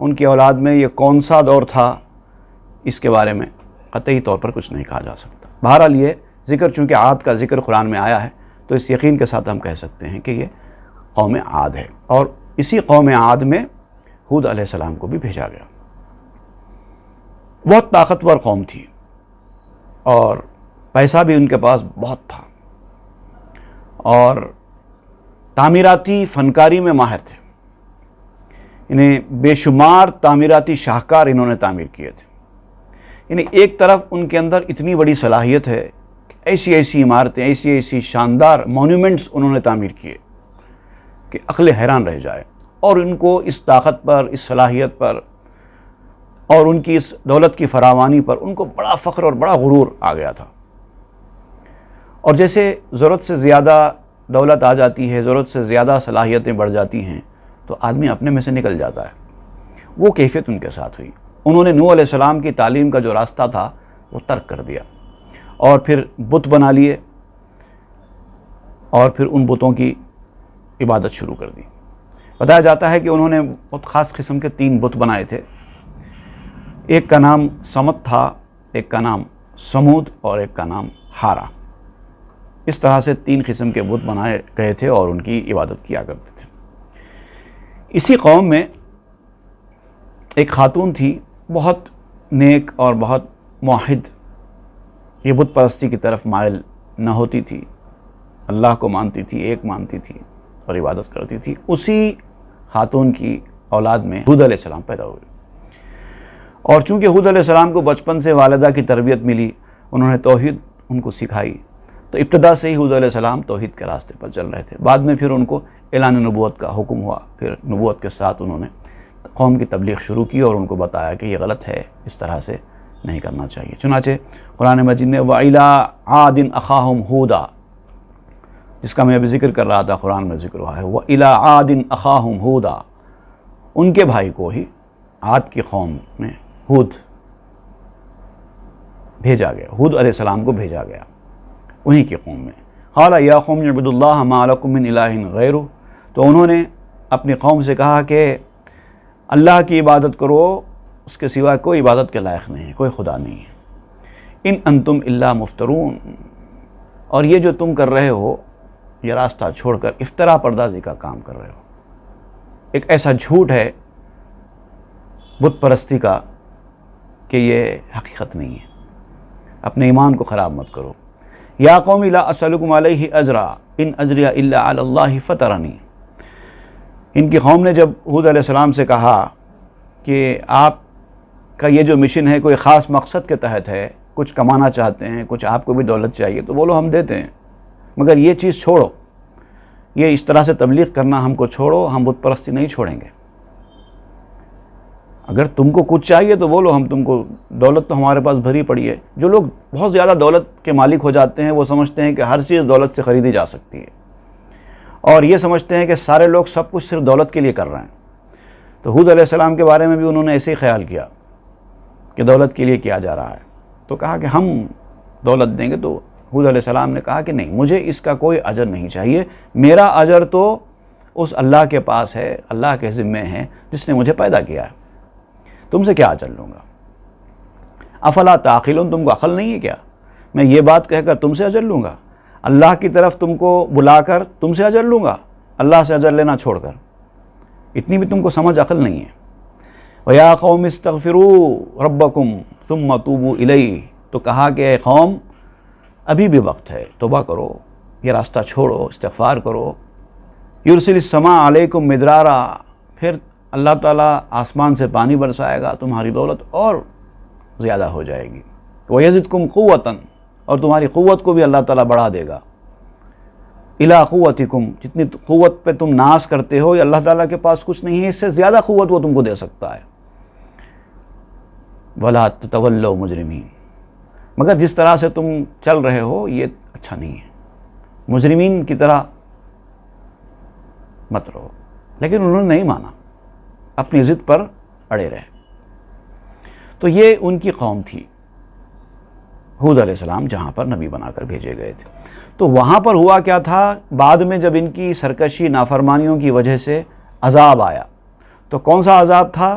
ان کی اولاد میں یہ کون سا دور تھا، اس کے بارے میں قطعی طور پر کچھ نہیں کہا جا سکتا۔ بہرحال یہ ذکر، چونکہ عاد کا ذکر قرآن میں آیا ہے تو اس یقین کے ساتھ ہم کہہ سکتے ہیں کہ یہ قوم عاد ہے، اور اسی قوم عاد میں ہود علیہ السلام کو بھی بھیجا گیا۔ بہت طاقتور قوم تھی اور پیسہ بھی ان کے پاس بہت تھا، اور تعمیراتی فنکاری میں ماہر تھے۔ انہیں بے شمار تعمیراتی شاہکار انہوں نے تعمیر کیے تھے۔ یعنی ایک طرف ان کے اندر اتنی بڑی صلاحیت ہے کہ ایسی ایسی عمارتیں، ایسی ایسی شاندار مونومنٹس انہوں نے تعمیر کیے کہ عقل حیران رہ جائے، اور ان کو اس طاقت پر، اس صلاحیت پر اور ان کی اس دولت کی فراوانی پر ان کو بڑا فخر اور بڑا غرور آ گیا تھا۔ اور جیسے ضرورت سے زیادہ دولت آ جاتی ہے، ضرورت سے زیادہ صلاحیتیں بڑھ جاتی ہیں تو آدمی اپنے میں سے نکل جاتا ہے۔ وہ کیفیت ان کے ساتھ ہوئی۔ انہوں نے نوح علیہ السلام کی تعلیم کا جو راستہ تھا وہ ترک کر دیا، اور پھر بت بنا لیے، اور پھر ان بتوں کی عبادت شروع کر دی۔ بتایا جاتا ہے کہ انہوں نے بہت خاص قسم کے 3 بت بنائے تھے۔ ایک کا نام سمت تھا، ایک کا نام سمود، اور ایک کا نام ہارا۔ اس طرح سے 3 قسم کے بت بنائے گئے تھے اور ان کی عبادت کیا کرتے تھے۔ اسی قوم میں ایک خاتون تھی، بہت نیک اور بہت موحد، یہ بت پرستی کی طرف مائل نہ ہوتی تھی، اللہ کو مانتی تھی، ایک مانتی تھی اور عبادت کرتی تھی۔ اسی خاتون کی اولاد میں ہود علیہ السلام پیدا ہوئے، اور چونکہ ہود علیہ السلام کو بچپن سے والدہ کی تربیت ملی، انہوں نے توحید ان کو سکھائی، تو ابتدا سے ہی ہود علیہ السلام توحید کے راستے پر چل رہے تھے۔ بعد میں پھر ان کو اعلان نبوت کا حکم ہوا، پھر نبوت کے ساتھ انہوں نے قوم کی تبلیغ شروع کی اور ان کو بتایا کہ یہ غلط ہے، اس طرح سے نہیں کرنا چاہیے۔ چنانچہ قرآن مجید نے وَإِلَىٰ عَادٍ أَخَاهُمْ هُودًا، جس کا میں ابھی ذکر کر رہا تھا، قرآن میں ذکر ہوا ہے وَإِلَىٰ عَادٍ أَخَاهُمْ هُودًا، ان کے بھائی کو ہی عاد کی قوم میں ہود بھیجا گیا، ہود علیہ السلام کو بھیجا گیا انہی کی قوم میں۔ قَالَ يَا قَوْمِ اعْبُدُوا اللَّهَ مَا لَكُم مِّنْ إِلَٰهٍ غَيْرُهُ، تو انہوں نے اپنی قوم سے کہا کہ اللہ کی عبادت کرو، اس کے سوا کوئی عبادت کے لائق نہیں ہے، کوئی خدا نہیں ہے۔ ان انتم الا مفترون، اور یہ جو تم کر رہے ہو، یہ راستہ چھوڑ کر افترا پردازی کا کام کر رہے ہو۔ ایک ایسا جھوٹ ہے بت پرستی کا کہ یہ حقیقت نہیں ہے۔ اپنے ایمان کو خراب مت کرو۔ یا قوم لا اسألکم علیہ اجرا ان اجری الا علی اللہ فطرنی، ان کی قوم نے جب ہود علیہ السلام سے کہا کہ آپ کا یہ جو مشن ہے کوئی خاص مقصد کے تحت ہے، کچھ کمانا چاہتے ہیں، کچھ آپ کو بھی دولت چاہیے، تو بولو ہم دیتے ہیں، مگر یہ چیز چھوڑو، یہ اس طرح سے تبلیغ کرنا ہم کو چھوڑو، ہم بت پرستی نہیں چھوڑیں گے۔ اگر تم کو کچھ چاہیے تو بولو، ہم تم کو، دولت تو ہمارے پاس بھری پڑی ہے۔ جو لوگ بہت زیادہ دولت کے مالک ہو جاتے ہیں وہ سمجھتے ہیں کہ ہر چیز دولت سے خریدی جا سکتی ہے، اور یہ سمجھتے ہیں کہ سارے لوگ سب کچھ صرف دولت کے لیے کر رہے ہیں۔ تو ہود علیہ السلام کے بارے میں بھی انہوں نے ایسے ہی خیال کیا کہ دولت کے لیے کیا جا رہا ہے، تو کہا کہ ہم دولت دیں گے۔ تو ہود علیہ السلام نے کہا کہ نہیں، مجھے اس کا کوئی اجر نہیں چاہیے، میرا اجر تو اس اللہ کے پاس ہے، اللہ کے ذمے ہے جس نے مجھے پیدا کیا ہے، تم سے کیا اجر لوں گا؟ افلا تعقلون، تم کو عقل نہیں ہے کیا؟ میں یہ بات کہہ کر تم سے اجر لوں گا، اللہ کی طرف تم کو بلا کر تم سے اجر لوں گا، اللہ سے اجر لینا چھوڑ کر؟ اتنی بھی تم کو سمجھ عقل نہیں ہے۔ وَيَا قَوْمِ اسْتَغْفِرُوا رَبَّكُمْ ثُمَّ تُوبُوا إِلَيْهِ، تو کہا کہ اے قوم ابھی بھی وقت ہے، توبہ کرو، یہ راستہ چھوڑو، استغفار کرو۔ يُرْسِلِ السَّمَاءَ عَلَيْكُمْ مِدْرَارًا، پھر اللہ تعالیٰ آسمان سے پانی برسائے گا، تمہاری دولت اور زیادہ ہو جائے گی۔ وَيَزِدْكُمْ قُوَّةً، اور تمہاری قوت کو بھی اللہ تعالیٰ بڑھا دے گا۔ اِلَىٰ قُوَّتِكُمْ، جتنی قوت پہ تم ناز کرتے ہو، یہ اللہ تعالیٰ کے پاس کچھ نہیں ہے، اس سے زیادہ قوت وہ تم کو دے سکتا ہے۔ وَلَا تَتَوَلَّوْا مُجْرِمِينَ، مگر جس طرح سے تم چل رہے ہو یہ اچھا نہیں ہے، مجرمین کی طرح مت رہو۔ لیکن انہوں نے نہیں مانا، اپنی ضد پر اڑے رہے۔ تو یہ ان کی قوم تھی ہود علیہ السلام، جہاں پر نبی بنا کر بھیجے گئے تھے۔ تو وہاں پر ہوا کیا تھا، بعد میں جب ان کی سرکشی نافرمانیوں کی وجہ سے عذاب آیا، تو کون سا عذاب تھا؟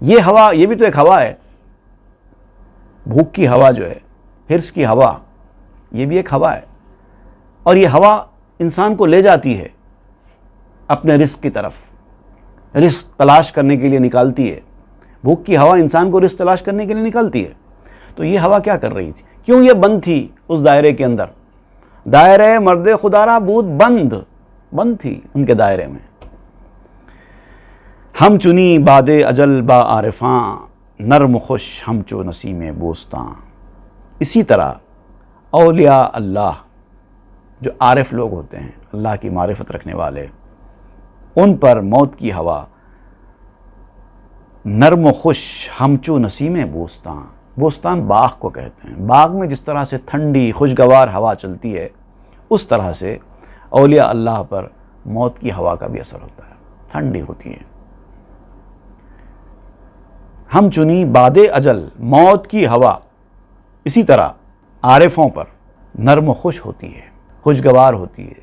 یہ ہوا، یہ بھی تو ایک ہوا ہے، بھوک کی ہوا جو ہے، حرص کی ہوا، یہ بھی ایک ہوا ہے، اور یہ ہوا انسان کو لے جاتی ہے اپنے رزق کی طرف، رزق تلاش کرنے کے لیے نکالتی ہے. بھوک کی ہوا انسان کو رزق تلاش کرنے کے لیے نکالتی ہے. تو یہ ہوا کیا کر رہی تھی؟ کیوں یہ بند تھی اس دائرے کے اندر؟ دائرے مرد خدارہ بود بند تھی ان کے دائرے میں. ہم چنی باد اجل با عارفاں، نرم خوش ہم چو نسیم بوستاں. اسی طرح اولیاء اللہ جو عارف لوگ ہوتے ہیں، اللہ کی معرفت رکھنے والے، ان پر موت کی ہوا نرم و خوش ہمچو نسیم بوستان. بوستان باغ کو کہتے ہیں. باغ میں جس طرح سے ٹھنڈی خوشگوار ہوا چلتی ہے، اس طرح سے اولیاء اللہ پر موت کی ہوا کا بھی اثر ہوتا ہے، ٹھنڈی ہوتی ہے. ہم چنی باد اجل، موت کی ہوا اسی طرح عارفوں پر نرم و خوش ہوتی ہے، خوشگوار ہوتی ہے،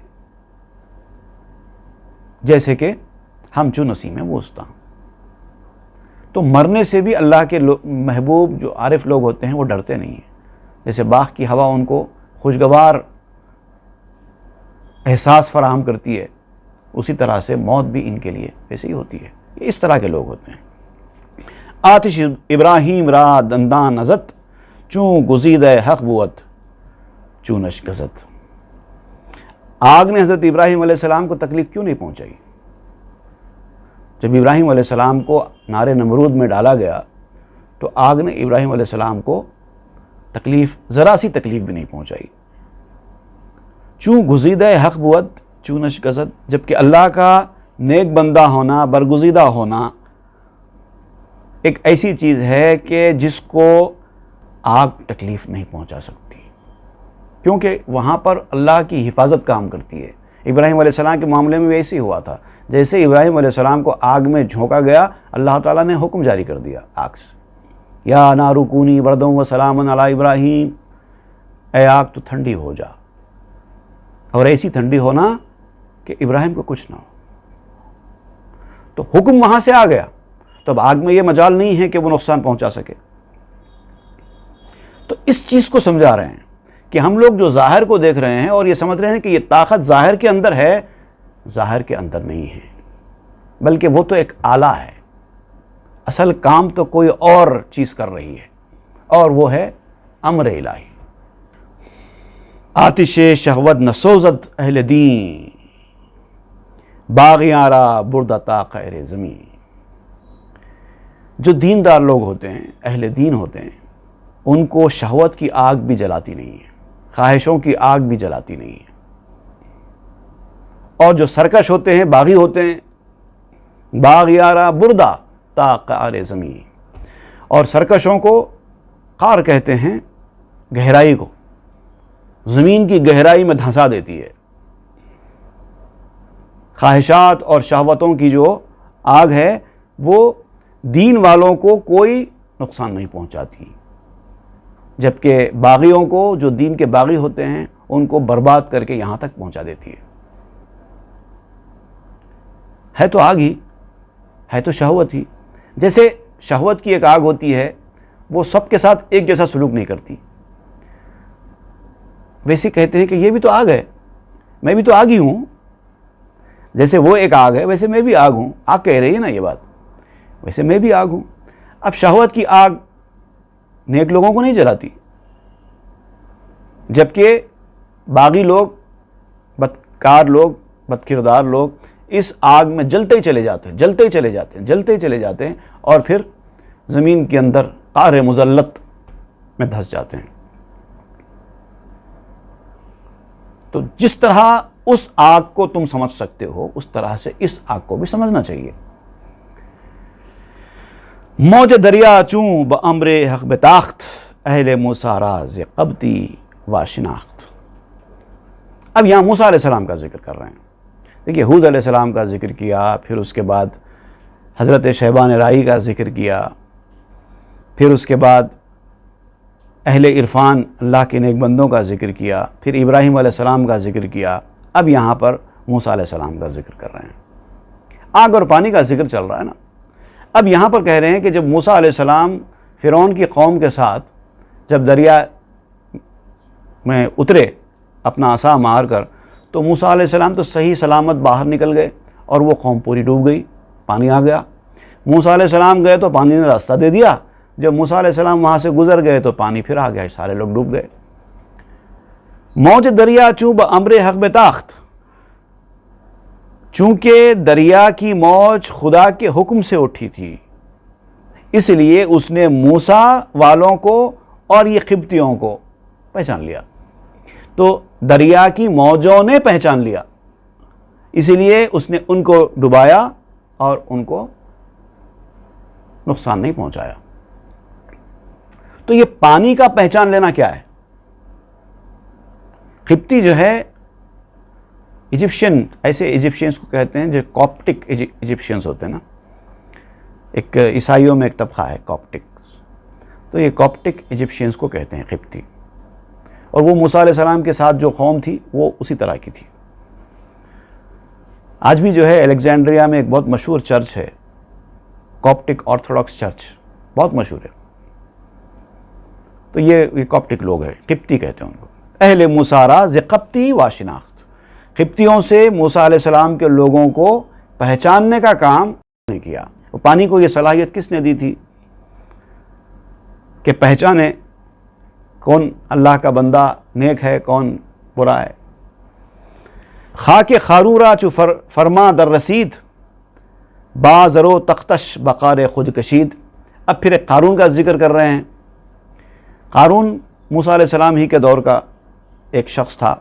جیسے کہ ہم چو نسیم بوستان. تو مرنے سے بھی اللہ کے محبوب جو عارف لوگ ہوتے ہیں وہ ڈرتے نہیں ہیں. جیسے باغ کی ہوا ان کو خوشگوار احساس فراہم کرتی ہے، اسی طرح سے موت بھی ان کے لیے ایسے ہی ہوتی ہے. یہ اس طرح کے لوگ ہوتے ہیں. آتش ابراہیم را دندان ازت، چون گزید حق بوت چونش گزت. آگ نے حضرت ابراہیم علیہ السلام کو تکلیف کیوں نہیں پہنچائی؟ جب ابراہیم علیہ السلام کو نار نمرود میں ڈالا گیا تو آگ نے ابراہیم علیہ السلام کو ذرا سی تکلیف بھی نہیں پہنچائی. چون گزیدہ حق بود چونش گزت، جبکہ اللہ کا نیک بندہ ہونا، برگزیدہ ہونا ایک ایسی چیز ہے کہ جس کو آگ تکلیف نہیں پہنچا سکتی، کیونکہ وہاں پر اللہ کی حفاظت کام کرتی ہے. ابراہیم علیہ السلام کے معاملے میں بھی ایسے ہی ہوا تھا. جیسے ابراہیم علیہ السلام کو آگ میں جھونکا گیا، اللہ تعالیٰ نے حکم جاری کر دیا آگ سے، یا نار کونی بردًا و سلاما علی ابراہیم، اے آگ تو ٹھنڈی ہو جا، اور ایسی ٹھنڈی ہونا کہ ابراہیم کو کچھ نہ ہو. تو حکم وہاں سے آ گیا، تو اب آگ میں یہ مجال نہیں ہے کہ وہ نقصان پہنچا سکے. تو اس چیز کو سمجھا رہے ہیں کہ ہم لوگ جو ظاہر کو دیکھ رہے ہیں اور یہ سمجھ رہے ہیں کہ یہ طاقت ظاہر کے اندر ہے، ظاہر کے اندر نہیں ہے، بلکہ وہ تو ایک آلہ ہے. اصل کام تو کوئی اور چیز کر رہی ہے، اور وہ ہے امر الہی. آتش شہوت نسوزد اہل دین، باغیاں را بردہ تا خیر زمین. جو دیندار لوگ ہوتے ہیں، اہل دین ہوتے ہیں، ان کو شہوت کی آگ بھی جلاتی نہیں ہے، خواہشوں کی آگ بھی جلاتی نہیں ہے. اور جو سرکش ہوتے ہیں، باغی ہوتے ہیں، باغیارا بردہ تا قعر زمین. اور سرکشوں کو قعر کہتے ہیں گہرائی کو، زمین کی گہرائی میں دھنسا دیتی ہے. خواہشات اور شہوتوں کی جو آگ ہے وہ دین والوں کو کوئی نقصان نہیں پہنچاتی، جبکہ باغیوں کو، جو دین کے باغی ہوتے ہیں، ان کو برباد کر کے یہاں تک پہنچا دیتی ہے. ہے تو آگ ہی، ہے تو شہوت ہی. جیسے شہوت کی ایک آگ ہوتی ہے، وہ سب کے ساتھ ایک جیسا سلوک نہیں کرتی. ویسے کہتے ہیں کہ یہ بھی تو آگ ہے، میں بھی تو آگ ہی ہوں. جیسے وہ ایک آگ ہے، ویسے میں بھی آگ ہوں. آگ کہہ رہی ہے نا یہ بات، ویسے میں بھی آگ ہوں. اب شہوت کی آگ نیک لوگوں کو نہیں جلاتی، جبکہ باغی لوگ، بدکار لوگ، بد کردار لوگ اس آگ میں جلتے ہی چلے جاتے ہیں، جلتے ہی چلے جاتے ہیں، جلتے ہی چلے جاتے ہیں، اور پھر زمین کے اندر قعر مذلت میں دھس جاتے ہیں. تو جس طرح اس آگ کو تم سمجھ سکتے ہو، اس طرح سے اس آگ کو بھی سمجھنا چاہیے. موج دریا چوں بامر حق بتاخت، اہل موسیٰ راز قبطی و شناخت. اب یہاں موسیٰ علیہ السلام کا ذکر کر رہے ہیں. دیکھیے، ہود علیہ السلام کا ذکر کیا، پھر اس کے بعد حضرت شیبان رائی کا ذکر کیا، پھر اس کے بعد اہل عرفان اللہ کے نیک بندوں کا ذکر کیا، پھر ابراہیم علیہ السلام کا ذکر کیا. اب یہاں پر موسیٰ علیہ السلام کا ذکر کر رہے ہیں. آگ اور پانی کا ذکر چل رہا ہے نا. اب یہاں پر کہہ رہے ہیں کہ جب موسیٰ علیہ السلام فرعون کی قوم کے ساتھ جب دریا میں اترے اپنا عصا مار کر، تو موسیٰ علیہ السلام تو صحیح سلامت باہر نکل گئے اور وہ قوم پوری ڈوب گئی، پانی آ گیا۔ موسیٰ علیہ السلام گئے تو پانی نے راستہ دے دیا، جب موسیٰ علیہ السلام وہاں سے گزر گئے تو پانی پھر آ گیا، سارے لوگ ڈوب گئے۔ موج دریا چوں بامر حق بتاخت، چونکہ دریا کی موج خدا کے حکم سے اٹھی تھی، اس لیے اس نے موسیٰ والوں کو اور یہ قبطیوں کو پہچان لیا۔ تو دریا کی موجوں نے پہچان لیا، اسی لیے اس نے ان کو ڈبایا اور ان کو نقصان نہیں پہنچایا۔ تو یہ پانی کا پہچان لینا کیا ہے؟ قبطی جو ہے ایجپشین، ایسے ایجپشینس کو کہتے ہیں جو کاپٹک ایجپشینس ہوتے ہیں نا، ایک عیسائیوں میں ایک طبقہ ہے کاپٹک، تو یہ کاپٹک ایجپشینس کو کہتے ہیں قبطی، اور وہ موسیٰ علیہ السلام کے ساتھ جو قوم تھی وہ اسی طرح کی تھی۔ آج بھی جو ہے الیگزینڈریا میں ایک بہت مشہور چرچ ہے، کاپٹک آرتھوڈاکس چرچ، بہت مشہور ہے۔ تو یہ کاپٹک لوگ ہیں، قبطی کہتے ہیں ان کو۔ اہل موسیٰ ز قبطی و شناخت، قبطیوں سے موسیٰ علیہ السلام کے لوگوں کو پہچاننے کا کام نے کیا۔ پانی کو یہ صلاحیت کس نے دی تھی کہ پہچانے کون اللہ کا بندہ نیک ہے، کون برا ہے۔ خاک خارورا چو فرما در رسید، بازرو تختش بقار خود کشید۔ اب پھر ایک قارون کا ذکر کر رہے ہیں۔ قارون موسیٰ علیہ السلام ہی کے دور کا ایک شخص تھا،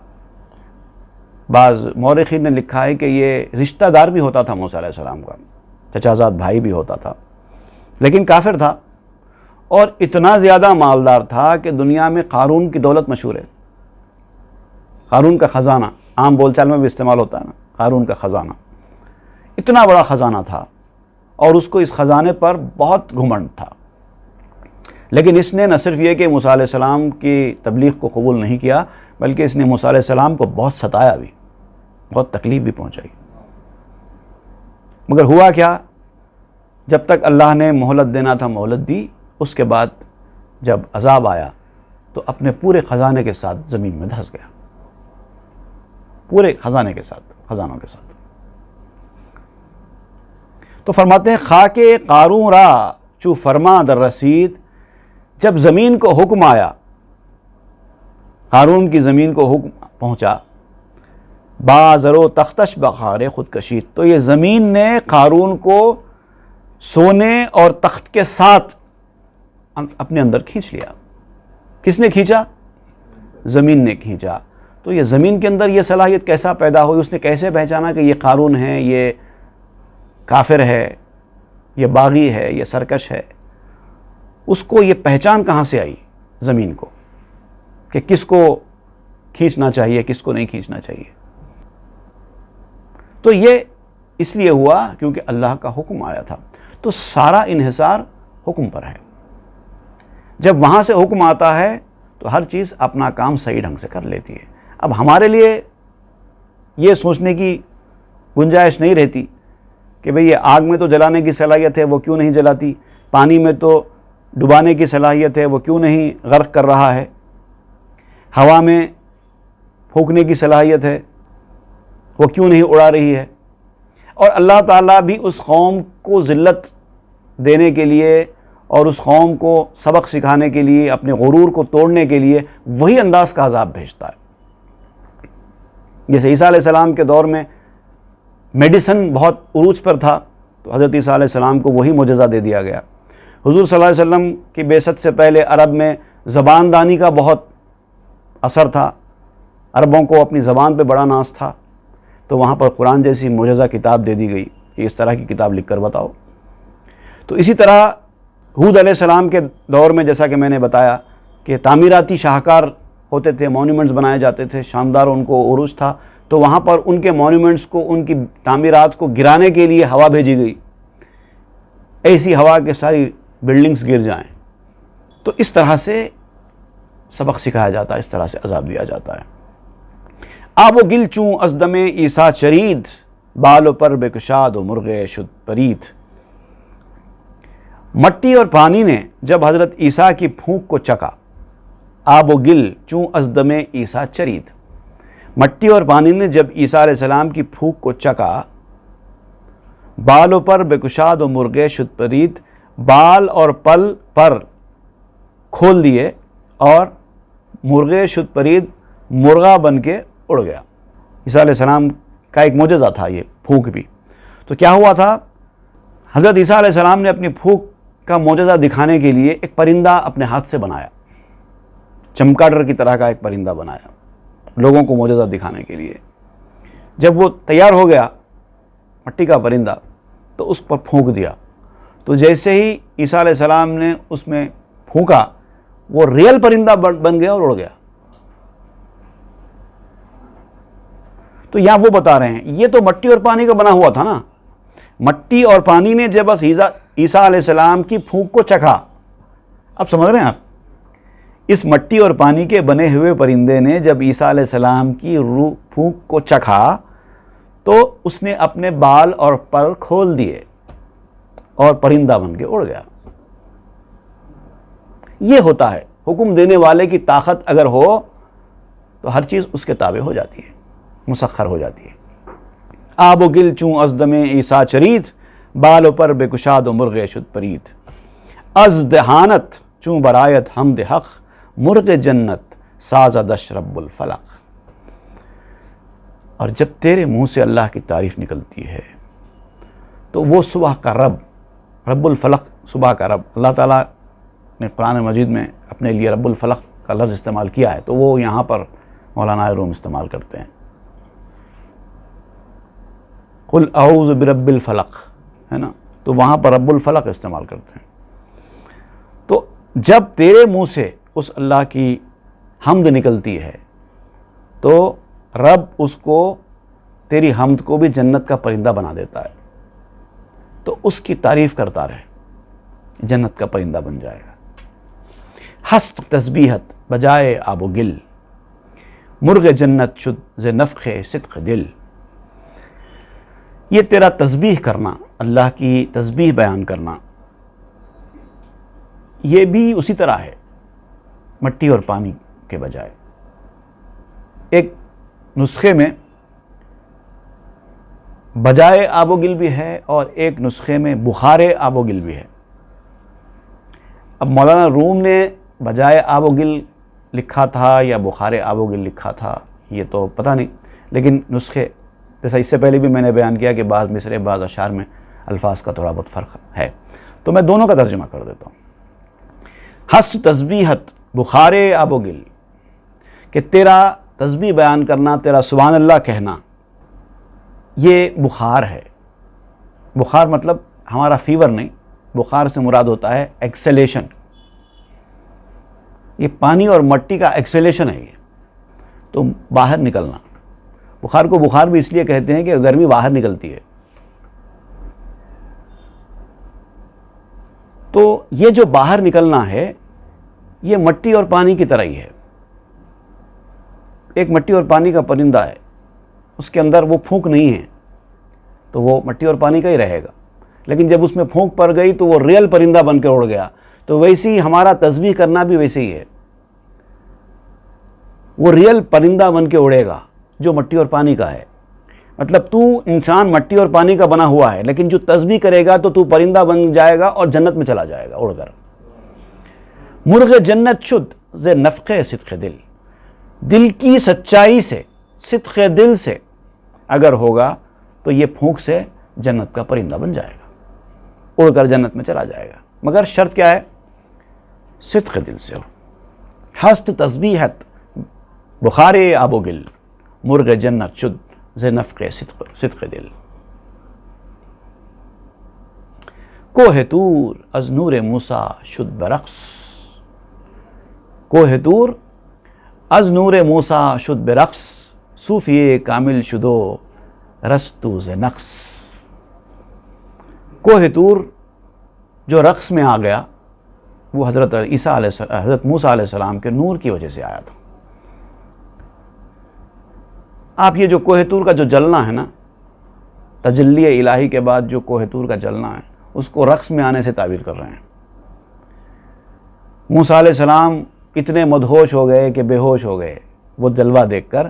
بعض مورخین نے لکھا ہے کہ یہ رشتہ دار بھی ہوتا تھا موسیٰ علیہ السلام کا، چچازاد بھائی بھی ہوتا تھا، لیکن کافر تھا اور اتنا زیادہ مالدار تھا کہ دنیا میں قارون کی دولت مشہور ہے۔ قارون کا خزانہ عام بول چال میں بھی استعمال ہوتا ہے نا، قارون کا خزانہ، اتنا بڑا خزانہ تھا اور اس کو اس خزانے پر بہت گھمنڈ تھا، لیکن اس نے نہ صرف یہ کہ موسیٰ علیہ السلام کی تبلیغ کو قبول نہیں کیا، بلکہ اس نے موسیٰ علیہ السلام کو بہت ستایا بھی، بہت تکلیف بھی پہنچائی۔ مگر ہوا کیا، جب تک اللہ نے مہلت دینا تھا مہلت دی، اس کے بعد جب عذاب آیا تو اپنے پورے خزانے کے ساتھ زمین میں دھس گیا، پورے خزانے کے ساتھ، خزانوں کے ساتھ۔ تو فرماتے ہیں خاک قارون را چو فرما در رسید، جب زمین کو حکم آیا، قارون کی زمین کو حکم پہنچا، بازرو تختش بخار خود کشید، تو یہ زمین نے قارون کو سونے اور تخت کے ساتھ اپنے اندر کھینچ لیا۔ کس نے کھینچا؟ زمین نے کھینچا۔ تو یہ زمین کے اندر یہ صلاحیت کیسا پیدا ہوئی؟ اس نے کیسے پہچانا کہ یہ قارون ہے، یہ کافر ہے، یہ باغی ہے، یہ سرکش ہے؟ اس کو یہ پہچان کہاں سے آئی زمین کو کہ کس کو کھینچنا چاہیے، کس کو نہیں کھینچنا چاہیے؟ تو یہ اس لیے ہوا کیونکہ اللہ کا حکم آیا تھا۔ تو سارا انحصار حکم پر ہے۔ جب وہاں سے حکم آتا ہے تو ہر چیز اپنا کام صحیح ڈھنگ سے کر لیتی ہے۔ اب ہمارے لیے یہ سوچنے کی گنجائش نہیں رہتی کہ بھئی یہ آگ میں تو جلانے کی صلاحیت ہے، وہ کیوں نہیں جلاتی؟ پانی میں تو ڈبانے کی صلاحیت ہے، وہ کیوں نہیں غرق کر رہا ہے؟ ہوا میں پھونکنے کی صلاحیت ہے، وہ کیوں نہیں اڑا رہی ہے؟ اور اللہ تعالیٰ بھی اس قوم کو ذلت دینے کے لیے اور اس قوم کو سبق سکھانے کے لیے، اپنے غرور کو توڑنے کے لیے وہی انداز کا عذاب بھیجتا ہے۔ جیسے عیسیٰ علیہ السلام کے دور میں میڈیسن بہت عروج پر تھا، تو حضرت عیسیٰ علیہ السلام کو وہی معجزہ دے دیا گیا۔ حضور صلی اللہ علیہ وسلم کی بعثت سے پہلے عرب میں زبان دانی کا بہت اثر تھا، عربوں کو اپنی زبان پہ بڑا ناز تھا، تو وہاں پر قرآن جیسی معجزہ کتاب دے دی گئی کہ اس طرح کی کتاب لکھ کر بتاؤ۔ تو اسی طرح ہود علیہ السلام کے دور میں جیسا کہ میں نے بتایا کہ تعمیراتی شاہکار ہوتے تھے، مونیومنٹس بنائے جاتے تھے، شاندار ان کو عروج تھا، تو وہاں پر ان کے مونیومنٹس کو، ان کی تعمیرات کو گرانے کے لیے ہوا بھیجی گئی، ایسی ہوا کہ ساری بلڈنگز گر جائیں۔ تو اس طرح سے سبق سکھایا جاتا ہے، اس طرح سے عذاب دیا جاتا ہے۔ آب و گل چوں از دم عیسیٰ چرید، بال و پر بکشاد و مرغ شد پرید۔ مٹی اور پانی نے جب حضرت عیسیٰ کی پھونک کو چکا، آب و گل چوں از دم عیسیٰ چرید، مٹی اور پانی نے جب عیسیٰ علیہ السلام کی پھونک کو چکا، بالوں پر بے کشاد و مرغے شد پرید، بال اور پل پر کھول دیے اور مرغے شد پرید، مرغا بن کے اڑ گیا۔ عیسیٰ علیہ السلام کا ایک معجزہ تھا یہ پھونک بھی۔ تو کیا ہوا تھا؟ حضرت عیسیٰ علیہ السلام نے اپنی پھونک کا معجزہ دکھانے کے لیے ایک پرندہ اپنے ہاتھ سے بنایا، چمگادڑ کی طرح کا ایک پرندہ بنایا لوگوں کو معجزہ دکھانے کے لیے۔ جب وہ تیار ہو گیا مٹی کا پرندہ تو اس پر پھونک دیا، تو جیسے ہی عیسیٰ علیہ السلام نے اس میں پھونکا وہ ریئل پرندہ بن گیا اور اڑ گیا۔ تو یہاں وہ بتا رہے ہیں یہ تو مٹی اور پانی کا بنا ہوا تھا نا، مٹی اور پانی نے جب بس عیسیٰ علیہ السلام کی پھونک کو چکھا، اب سمجھ رہے ہیں آپ، اس مٹی اور پانی کے بنے ہوئے پرندے نے جب عیسیٰ علیہ السلام کی پھونک کو چکھا تو اس نے اپنے بال اور پر کھول دیے اور پرندہ بن کے اڑ گیا۔ یہ ہوتا ہے، حکم دینے والے کی طاقت اگر ہو تو ہر چیز اس کے تابع ہو جاتی ہے، مسخر ہو جاتی ہے۔ آب و گل چوں از دم عیسیٰ چرید، بالوں پر بے کشاد و مرغ شد پرید، از دہانت چوں برایت حمد حق، مرغ جنت سازدش رب الفلق۔ اور جب تیرے منہ سے اللہ کی تعریف نکلتی ہے تو وہ صبح کا رب الفلق، صبح کا رب، اللہ تعالیٰ نے قرآن مجید میں اپنے لیے رب الفلق کا لفظ استعمال کیا ہے، تو وہ یہاں پر مولانا روم استعمال کرتے ہیں، قل اعوذ برب الفلق، ہے نا، تو وہاں پر رب الفلق استعمال کرتے ہیں۔ تو جب تیرے منہ سے اس اللہ کی حمد نکلتی ہے تو رب اس کو، تیری حمد کو بھی جنت کا پرندہ بنا دیتا ہے، تو اس کی تعریف کرتا رہے، جنت کا پرندہ بن جائے گا۔ ہست تسبیحت بجائے آب و گل، مرغ جنت شد ز نفخ صدق دل۔ یہ تیرا تسبیح کرنا، اللہ کی تسبیح بیان کرنا، یہ بھی اسی طرح ہے مٹی اور پانی کے بجائے۔ ایک نسخے میں بجائے آب و گل بھی ہے اور ایک نسخے میں بخار آب و گل بھی ہے۔ اب مولانا روم نے بجائے آب و گل لکھا تھا یا بخار آب و گل لکھا تھا یہ تو پتہ نہیں، لیکن نسخے جیسا اس سے پہلے بھی میں نے بیان کیا کہ بعض مصرے بعض اشعار میں الفاظ کا تھوڑا بہت فرق ہے، تو میں دونوں کا ترجمہ کر دیتا ہوں۔ ہست تسبیحت بخار آب و گل، کہ تیرا تسبیح بیان کرنا، تیرا سبحان اللہ کہنا، یہ بخار ہے۔ بخار مطلب ہمارا فیور نہیں، بخار سے مراد ہوتا ہے ایکسیلیشن، یہ پانی اور مٹی کا ایکسیلیشن ہے، یہ تو باہر نکلنا۔ بخار کو بخار بھی اس لیے کہتے ہیں کہ گرمی باہر نکلتی ہے۔ تو یہ جو باہر نکلنا ہے یہ مٹی اور پانی کی طرح ہی ہے۔ ایک مٹی اور پانی کا پرندہ ہے، اس کے اندر وہ پھونک نہیں ہے تو وہ مٹی اور پانی کا ہی رہے گا، لیکن جب اس میں پھونک پڑ گئی تو وہ ریئل پرندہ بن کے اڑ گیا۔ تو ویسے ہی ہمارا تسبیح کرنا بھی ویسے ہی ہے، وہ ریئل پرندہ بن کے اڑے گا جو مٹی اور پانی کا ہے۔ مطلب تو انسان مٹی اور پانی کا بنا ہوا ہے، لیکن جو تسبیح کرے گا تو پرندہ بن جائے گا اور جنت میں چلا جائے گا اڑ کر۔ مرغ جنت شد ز نفخ صدق دل، دل کی سچائی سے، صدق دل سے اگر ہوگا تو یہ پھونک سے جنت کا پرندہ بن جائے گا، اڑ کر جنت میں چلا جائے گا، مگر شرط کیا ہے؟ صدق دل سے ہو۔ ہست تسبیحت بخار آب و گل، مرغ جنت شد ز نفخ صدق دل۔ کوہ طور از نور موسیٰ شد برقص، کوہ طور از نور موسیٰ شد برقص، صوفی کامل شدو رستو ز نقص۔ کوہ طور جو رقص میں آ گیا وہ حضرت موسیٰ علیہ السلام کے نور کی وجہ سے آیا تھا۔ آپ یہ جو کوہ طور کا جو جلنا ہے نا، تجلی الہی کے بعد جو کوہ طور کا جلنا ہے، اس کو رقص میں آنے سے تعبیر کر رہے ہیں۔ موسیٰ علیہ السلام اتنے مدہوش ہو گئے کہ بے ہوش ہو گئے وہ جلوہ دیکھ کر،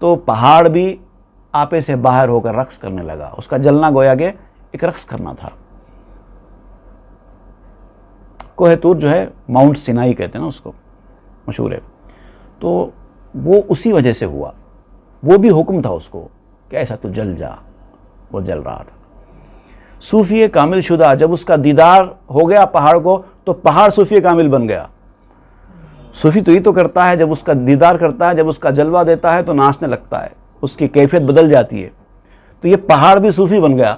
تو پہاڑ بھی آپے سے باہر ہو کر رقص کرنے لگا۔ اس کا جلنا گویا کہ ایک رقص کرنا تھا۔ کوہ طور جو ہے ماؤنٹ سینائی کہتے ہیں نا اس کو، مشہور ہے، تو وہ اسی وجہ سے ہوا۔ وہ بھی حکم تھا اس کو کہ ایسا تو جل جا، وہ جل رہا تھا۔ صوفی کامل شدہ جب اس کا دیدار ہو گیا پہاڑ کو، تو پہاڑ صوفی کامل بن گیا۔ صوفی تو یہ تو کرتا ہے، جب اس کا دیدار کرتا ہے، جب اس کا جلوہ دیتا ہے تو ناچنے لگتا ہے، اس کی کیفیت بدل جاتی ہے۔ تو یہ پہاڑ بھی صوفی بن گیا۔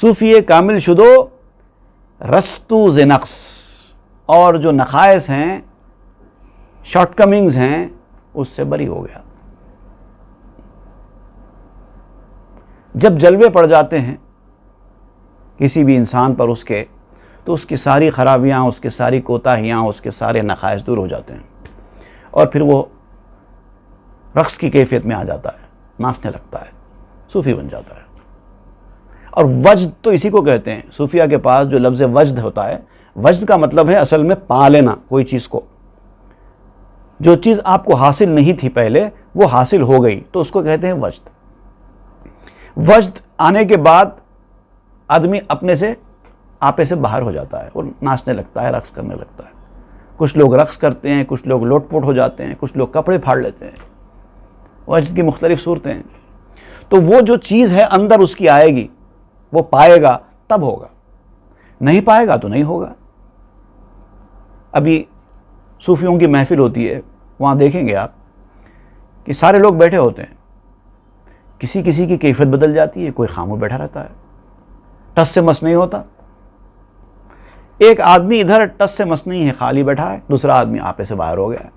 صوفی کامل شدو رستو ز نقص، اور جو نقائص ہیں، شارٹ کمنگز ہیں، اس سے بری ہو گیا۔ جب جلوے پڑ جاتے ہیں کسی بھی انسان پر اس کے، تو اس کی ساری خرابیاں، اس کی ساری کوتاہیاں، اس کے سارے نقائص دور ہو جاتے ہیں، اور پھر وہ رقص کی کیفیت میں آ جاتا ہے، ناچنے لگتا ہے، صوفی بن جاتا ہے۔ اور وجد تو اسی کو کہتے ہیں۔ صوفیہ کے پاس جو لفظ وجد ہوتا ہے، وجد کا مطلب ہے اصل میں پا لینا کوئی چیز کو۔ جو چیز آپ کو حاصل نہیں تھی پہلے، وہ حاصل ہو گئی، تو اس کو کہتے ہیں وجد۔ وجد آنے کے بعد آدمی اپنے سے آپے سے باہر ہو جاتا ہے اور ناچنے لگتا ہے، رقص کرنے لگتا ہے۔ کچھ لوگ رقص کرتے ہیں، کچھ لوگ لوٹ پوٹ ہو جاتے ہیں، کچھ لوگ کپڑے پھاڑ لیتے ہیں۔ وجد کی مختلف صورتیں ہیں۔ تو وہ جو چیز ہے اندر اس کی آئے گی، وہ پائے گا تب ہوگا، نہیں پائے گا تو نہیں ہوگا۔ ابھی صوفیوں کی محفل ہوتی ہے، وہاں دیکھیں گے آپ کہ سارے لوگ بیٹھے ہوتے ہیں، کسی کسی کی کیفیت بدل جاتی ہے، کوئی خاموش بیٹھا رہتا ہے، ٹس سے مس نہیں ہوتا۔ ایک آدمی ادھر ٹس سے مس نہیں ہے، خالی بیٹھا ہے، دوسرا آدمی آپے سے باہر ہو گیا ہے۔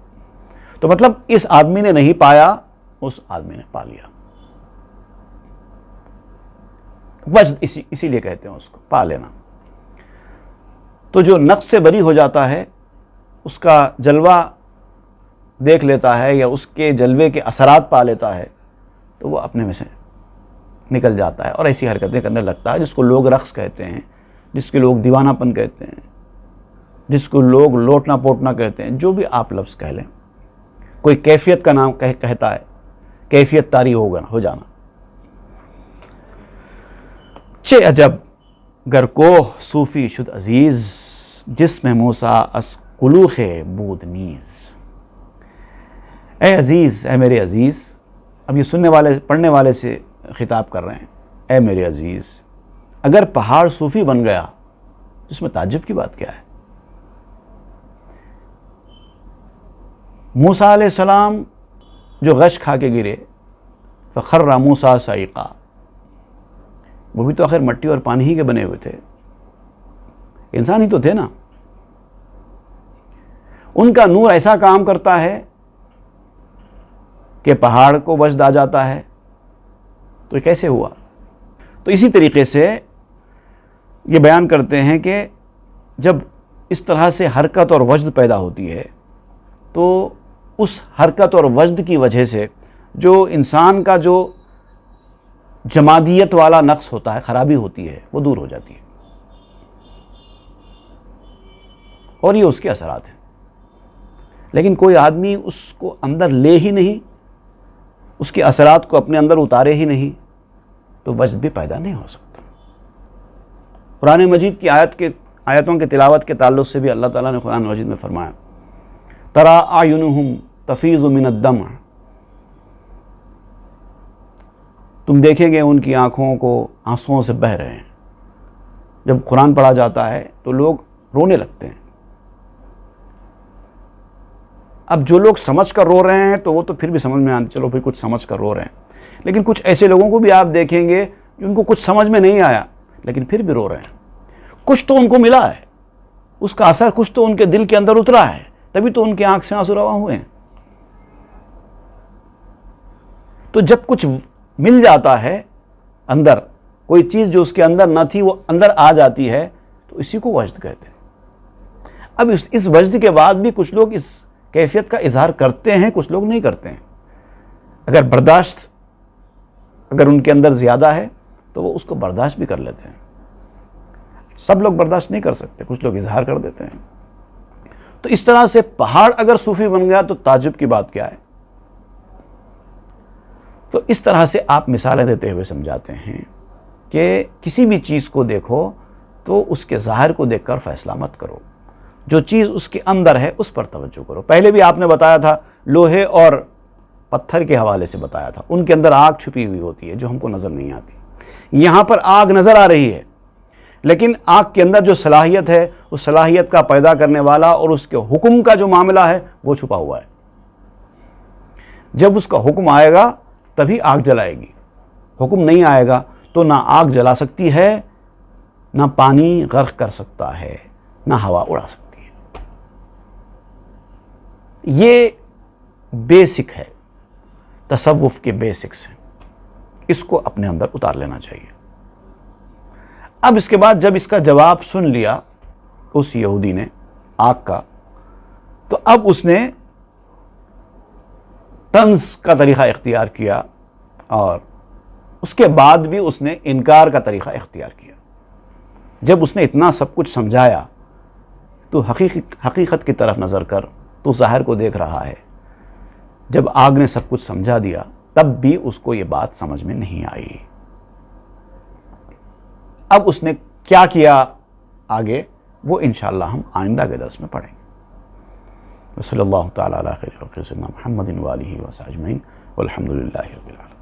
تو مطلب اس آدمی نے نہیں پایا، اس آدمی نے پا لیا۔ وجد اسی لیے کہتے ہیں اس کو، پا لینا۔ تو جو نقص سے بری ہو جاتا ہے، اس کا جلوہ دیکھ لیتا ہے یا اس کے جلوے کے اثرات پا لیتا ہے، تو وہ اپنے میں سے نکل جاتا ہے اور ایسی حرکتیں کرنے لگتا ہے جس کو لوگ رقص کہتے ہیں، جس کے لوگ دیوانہ پن کہتے ہیں، جس کو لوگ لوٹنا پوٹنا کہتے ہیں، جو بھی آپ لفظ کہہ لیں۔ کوئی کیفیت کا نام کہتا ہے، کیفیت طاری ہو جانا۔ چه عجب گر کوه صوفی شد عزیز، جسم موسیٰ از کلوخ بود نیز۔ اے عزیز، اے میرے عزیز، اب یہ سننے والے پڑھنے والے سے خطاب کر رہے ہیں، اے میرے عزیز، اگر پہاڑ صوفی بن گیا، اس میں تعجب کی بات کیا ہے؟ موسیٰ علیہ السلام جو غش کھا کے گرے، فخر موسیٰ صعقا، وہ بھی تو آخر مٹی اور پانی ہی کے بنے ہوئے تھے، انسان ہی تو تھے نا۔ ان کا نور ایسا کام کرتا ہے کہ پہاڑ کو وجد آ جاتا ہے، تو یہ کیسے ہوا؟ تو اسی طریقے سے یہ بیان کرتے ہیں کہ جب اس طرح سے حرکت اور وجد پیدا ہوتی ہے، تو اس حرکت اور وجد کی وجہ سے جو انسان کا جو جمادیت والا نقص ہوتا ہے، خرابی ہوتی ہے، وہ دور ہو جاتی ہے، اور یہ اس کے اثرات ہیں۔ لیکن کوئی آدمی اس کو اندر لے ہی نہیں، اس کے اثرات کو اپنے اندر اتارے ہی نہیں، تو وجد بھی پیدا نہیں ہو سکتا۔ قرآن مجید کی آیتوں کے تلاوت کے تعلق سے بھی اللہ تعالیٰ نے قرآن مجید میں فرمایا، ترى اعینہم تفیض من الدمع، تم دیکھیں گے ان کی آنکھوں کو آنسوؤں سے بہہ رہے ہیں۔ جب قرآن پڑھا جاتا ہے تو لوگ رونے لگتے ہیں۔ اب جو لوگ سمجھ کر رو رہے ہیں تو وہ تو پھر بھی سمجھ میں آتے، چلو پھر کچھ سمجھ کر رو رہے ہیں، لیکن کچھ ایسے لوگوں کو بھی آپ دیکھیں گے جن کو کچھ سمجھ میں نہیں آیا لیکن پھر بھی رو رہے ہیں۔ کچھ تو ان کو ملا ہے، اس کا اثر کچھ تو ان کے دل کے اندر اترا ہے، تبھی تو ان کی آنکھ سے آنسو رواں ہوئے ہیں۔ تو جب کچھ مل جاتا ہے اندر، کوئی چیز جو اس کے اندر نہ تھی وہ اندر آ جاتی ہے، تو اسی کو وجد کہتے ہیں۔ اب اس وجد کے بعد بھی کچھ لوگ اس کیفیت کا اظہار کرتے ہیں، کچھ لوگ نہیں کرتے ہیں۔ اگر برداشت اگر ان کے اندر زیادہ ہے تو وہ اس کو برداشت بھی کر لیتے ہیں، سب لوگ برداشت نہیں کر سکتے، کچھ لوگ اظہار کر دیتے ہیں. تو اس طرح سے پہاڑ اگر صوفی بن گیا تو تعجب کی بات کیا ہے. تو اس طرح سے آپ مثالیں دیتے ہوئے سمجھاتے ہیں کہ کسی بھی چیز کو دیکھو تو اس کے ظاہر کو دیکھ کر فیصلہ مت کرو، جو چیز اس کے اندر ہے اس پر توجہ کرو. پہلے بھی آپ نے بتایا تھا لوہے اور پتھر کے حوالے سے بتایا تھا، ان کے اندر آگ چھپی ہوئی ہوتی ہے جو ہم کو نظر نہیں آتی. یہاں پر آگ نظر آ رہی ہے، لیکن آگ کے اندر جو صلاحیت ہے، اس صلاحیت کا پیدا کرنے والا اور اس کے حکم کا جو معاملہ ہے وہ چھپا ہوا ہے. جب اس کا حکم آئے گا تبھی آگ جلائے گی. حکم نہیں آئے گا تو نہ آگ جلا سکتی ہے، نہ پانی غرق کر سکتا ہے، نہ ہوا اڑا سکتی ہے. یہ بیسک ہے، تصوف کے بیسکس ہیں، اس کو اپنے اندر اتار لینا چاہیے. اب اس کے بعد جب اس کا جواب سن لیا اس یہودی نے آگ کا، تو اب اس نے طنز کا طریقہ اختیار کیا اور اس کے بعد بھی اس نے انکار کا طریقہ اختیار کیا. جب اس نے اتنا سب کچھ سمجھایا تو حقیقت کی طرف نظر کر، تو ظاہر کو دیکھ رہا ہے. جب آگ نے سب کچھ سمجھا دیا تب بھی اس کو یہ بات سمجھ میں نہیں آئی. اب اس نے کیا کیا آگے وہ انشاءاللہ ہم آئندہ کے درس میں پڑھیں گے. صلی اللہ تعالی علی خیر خلق سیدنا محمد و آلہ و صحبہ اجمعین والحمد للہ رب العالمین.